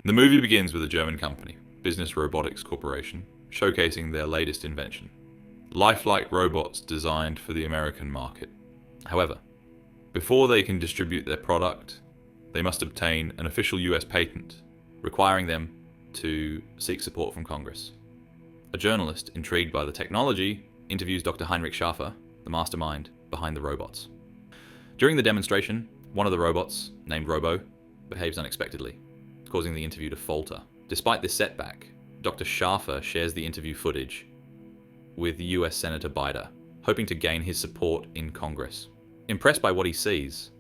The movie begins with a German company, Business Robotics Corporation, showcasing their latest invention, lifelike robots designed for the American market. However, before they can distribute their product, they must obtain an official US patent, requiring them to seek support from Congress. A journalist, intrigued by the technology, interviews Dr. Heinrich Schaffer, the mastermind behind the robots. During the demonstration, one of the robots, named Robo, behaves unexpectedly, causing the interview to falter. Despite this setback, Dr. Schaffer shares the interview footage with US Senator Biden, hoping to gain his support in Congress. Impressed by what he sees,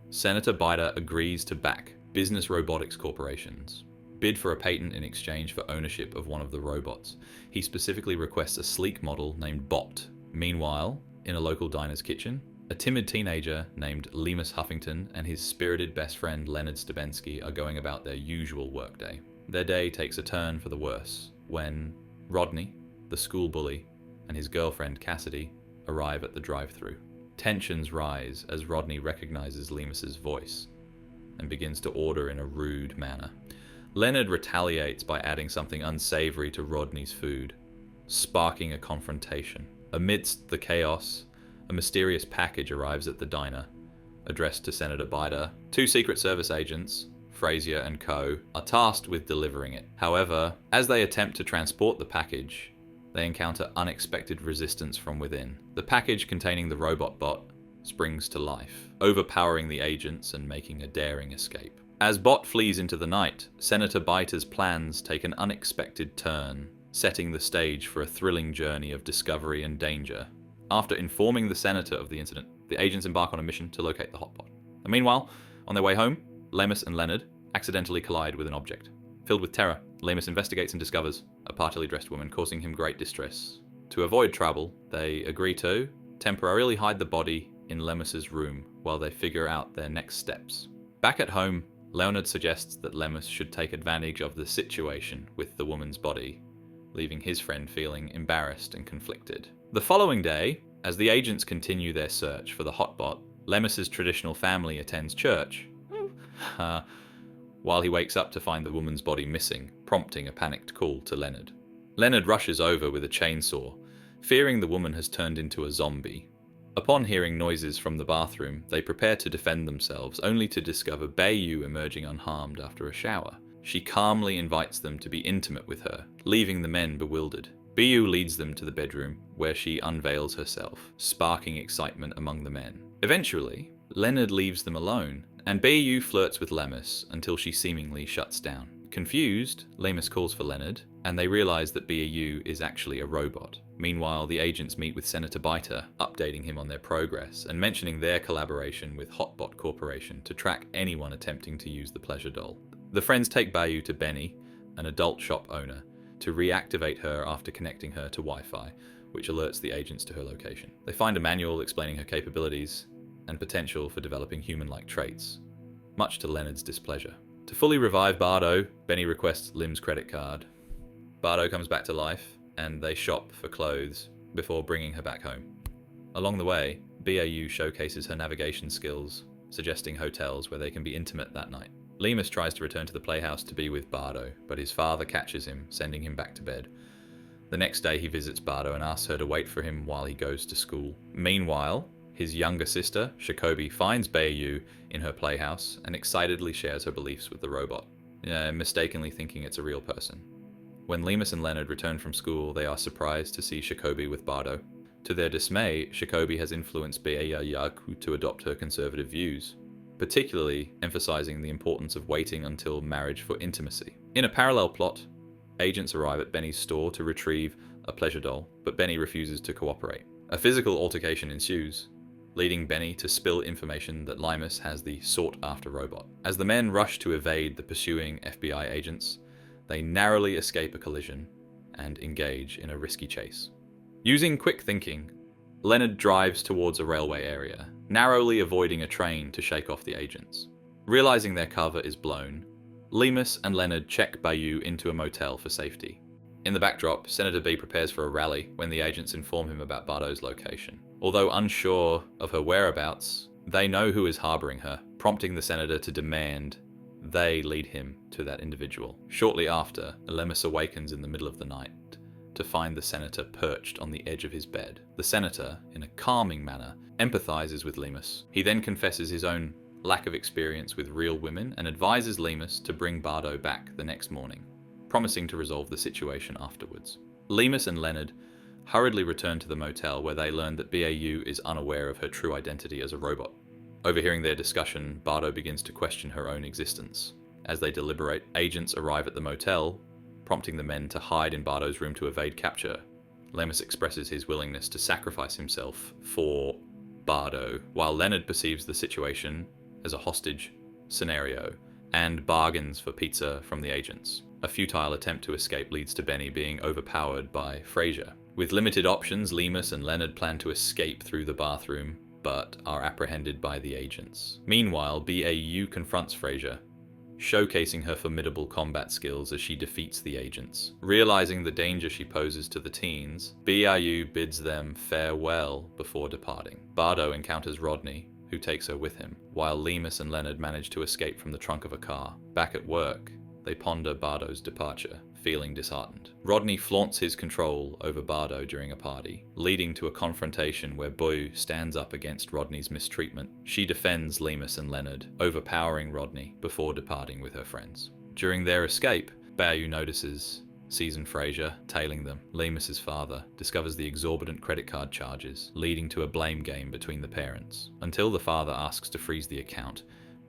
Senator Biden agrees to back Business Robotics Corporation's bid for a patent in exchange for ownership of one of the robots. He specifically requests a sleek model named Bot. Meanwhile, in a local diner's kitchen, a timid teenager named Lemus Huffington and his spirited best friend Leonard Stabensky are going about their usual workday. Their day takes a turn for the worse when Rodney, the school bully, and his girlfriend Cassidy arrive at the drive-thru. Tensions rise as Rodney recognizes Lemus's voice and begins to order in a rude manner. Leonard retaliates by adding something unsavory to Rodney's food, sparking a confrontation. Amidst the chaos, a mysterious package arrives at the diner, addressed to Senator Biden. Two Secret Service agents, Frazier and Co., are tasked with delivering it. However, as they attempt to transport the package, they encounter unexpected resistance from within. The package containing the robot Bot springs to life, overpowering the agents and making a daring escape. As Bot flees into the night, Senator Biden's plans take an unexpected turn, setting the stage for a thrilling journey of discovery and danger. After informing the senator of the incident, the agents embark on a mission to locate the hotbot. And meanwhile, on their way home, Lemus and Leonard accidentally collide with an object. Filled with terror, Lemus investigates and discovers a partily dressed woman, causing him great distress. To avoid trouble, they agree to temporarily hide the body in Lemus's room while they figure out their next steps. Back at home, Leonard suggests that Lemus should take advantage of the situation with the woman's body, leaving his friend feeling embarrassed and conflicted. The following day, as the agents continue their search for the hotbot, Lemus's traditional family attends church, while he wakes up to find the woman's body missing, prompting a panicked call to Leonard. Leonard rushes over with a chainsaw, fearing the woman has turned into a zombie. Upon hearing noises from the bathroom, they prepare to defend themselves, only to discover Bayu emerging unharmed after a shower. She calmly invites them to be intimate with her, leaving the men bewildered. Bayu leads them to the bedroom, where she unveils herself, sparking excitement among the men. Eventually, Leonard leaves them alone, and Bayu flirts with Lemus until she seemingly shuts down. Confused, Lemus calls for Leonard, and they realize that Bayu is actually a robot. Meanwhile, the agents meet with Senator Biden, updating him on their progress and mentioning their collaboration with Hotbot Corporation to track anyone attempting to use the pleasure doll. The friends take Bayu to Benny, an adult shop owner, to reactivate her after connecting her to Wi-Fi, which alerts the agents to her location. They find a manual explaining her capabilities and potential for developing human-like traits, much to Leonard's displeasure. To fully revive Bardo, Benny requests Lim's credit card. Bardo comes back to life, and they shop for clothes before bringing her back home. Along the way, BAU showcases her navigation skills, suggesting hotels where they can be intimate that night. Lemus tries to return to the playhouse to be with Bardo, but his father catches him, sending him back to bed. The next day he visits Bardo and asks her to wait for him while he goes to school. Meanwhile, his younger sister, Shakobi, finds Bayu in her playhouse and excitedly shares her beliefs with the robot, mistakenly thinking it's a real person. When Lemus and Leonard return from school, they are surprised to see Shakobi with Bardo. To their dismay, Shakobi has influenced Bayu to adopt her conservative views, particularly emphasizing the importance of waiting until marriage for intimacy. In a parallel plot, agents arrive at Benny's store to retrieve a pleasure doll, but Benny refuses to cooperate. A physical altercation ensues, leading Benny to spill information that Lemus has the sought-after robot. As the men rush to evade the pursuing FBI agents, they narrowly escape a collision and engage in a risky chase. Using quick thinking, Leonard drives towards a railway area, narrowly avoiding a train to shake off the agents. Realizing their cover is blown, Lemus and Leonard check Bayu into a motel for safety. In the backdrop, Senator B prepares for a rally when the agents inform him about Bardo's location. Although unsure of her whereabouts, they know who is harboring her, prompting the senator to demand they lead him to that individual. Shortly after, Lemus awakens in the middle of the night to find the senator perched on the edge of his bed. The senator, in a calming manner, empathizes with Lemus. He then confesses his own lack of experience with real women and advises Lemus to bring Bardo back the next morning, promising to resolve the situation afterwards. Lemus and Leonard hurriedly return to the motel, where they learn that BAU is unaware of her true identity as a robot. Overhearing their discussion, Bardo begins to question her own existence. As they deliberate, agents arrive at the motel, prompting the men to hide in Bardo's room to evade capture. Lemus expresses his willingness to sacrifice himself for Bardo, while Leonard perceives the situation as a hostage scenario and bargains for pizza from the agents. A futile attempt to escape leads to Benny being overpowered by Fraser. With limited options, Lemus and Leonard plan to escape through the bathroom, but are apprehended by the agents. Meanwhile, BAU confronts Fraser, showcasing her formidable combat skills as she defeats the agents. Realizing the danger she poses to the teens, BAU bids them farewell before departing. Bardo encounters Rodney, who takes her with him, while Lemus and Leonard manage to escape from the trunk of a car. Back at work, they ponder Bardo's departure, feeling disheartened. Rodney flaunts his control over Bardo during a party, leading to a confrontation where Boyu stands up against Rodney's mistreatment. She defends Lemus and Leonard, overpowering Rodney before departing with her friends. During their escape, Boyu notices Seasoned Fraser tailing them. Lemus's father discovers the exorbitant credit card charges, leading to a blame game between the parents, until the father asks to freeze the account.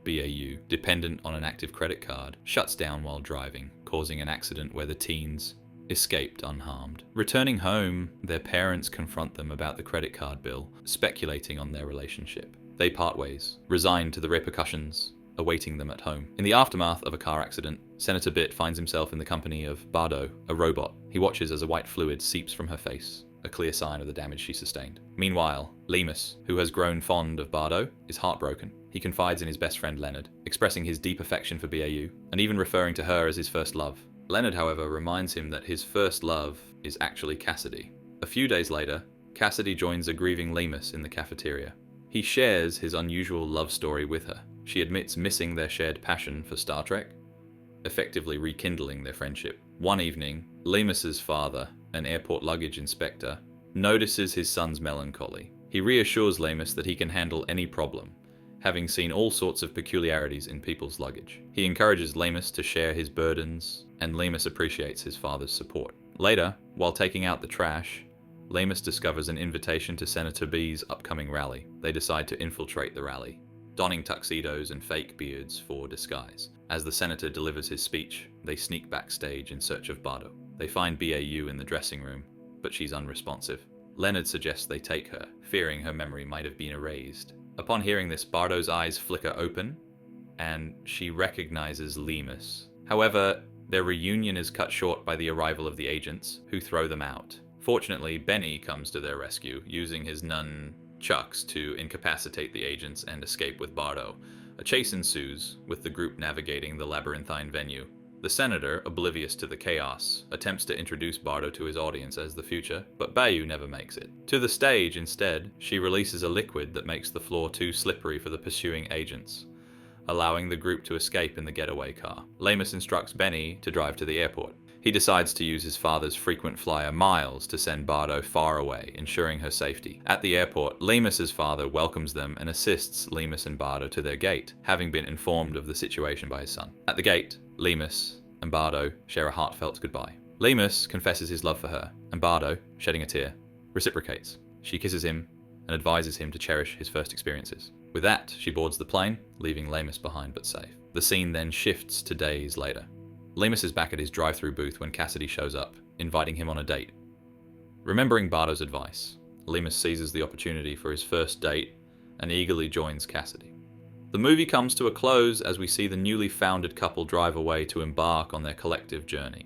BAU, dependent on an active credit card, shuts down while driving, causing an accident where the teens escaped unharmed. Returning home, their parents confront them about the credit card bill, speculating on their relationship. They part ways, resigned to the repercussions awaiting them at home. In the aftermath of a car accident, Senator Bit finds himself in the company of Bardo, a robot. He watches as a white fluid seeps from her face, a clear sign of the damage she sustained. Meanwhile, Lemus, who has grown fond of Bardo, is heartbroken. He confides in his best friend Leonard, expressing his deep affection for BAU, and even referring to her as his first love. Leonard, however, reminds him that his first love is actually Cassidy. A few days later, Cassidy joins a grieving Lemus in the cafeteria. He shares his unusual love story with her. She admits missing their shared passion for Star Trek, effectively rekindling their friendship. One evening, Lemus's father, an airport luggage inspector, notices his son's melancholy. He reassures Lemus that he can handle any problem, having seen all sorts of peculiarities in people's luggage. He encourages Lemus to share his burdens, and Lemus appreciates his father's support. Later, while taking out the trash, Lemus discovers an invitation to Senator B's upcoming rally. They decide to infiltrate the rally, donning tuxedos and fake beards for disguise. As the senator delivers his speech, they sneak backstage in search of Bardo. They find BAU in the dressing room, but she's unresponsive. Leonard suggests they take her, fearing her memory might have been erased. Upon hearing this, Bardo's eyes flicker open, and she recognizes Lemus. However, their reunion is cut short by the arrival of the agents, who throw them out. Fortunately, Benny comes to their rescue, using his nunchucks to incapacitate the agents and escape with Bardo. A chase ensues, with the group navigating the labyrinthine venue. The senator, oblivious to the chaos, attempts to introduce Bardo to his audience as the future, but Bayou never makes it. To the stage, instead, she releases a liquid that makes the floor too slippery for the pursuing agents, allowing the group to escape in the getaway car. Lemus instructs Benny to drive to the airport. He decides to use his father's frequent flyer Miles to send Bardo far away, ensuring her safety. At the airport, Lemus's father welcomes them and assists Lemus and Bardo to their gate, having been informed of the situation by his son. At the gate, Lemus and Bardo share a heartfelt goodbye. Lemus confesses his love for her, and Bardo, shedding a tear, reciprocates. She kisses him and advises him to cherish his first experiences. With that, she boards the plane, leaving Lemus behind but safe. The scene then shifts to days later. Lemus is back at his drive-thru booth when Cassidy shows up, inviting him on a date. Remembering Bardo's advice, Lemus seizes the opportunity for his first date and eagerly joins Cassidy. The movie comes to a close as we see the newly founded couple drive away to embark on their collective journey.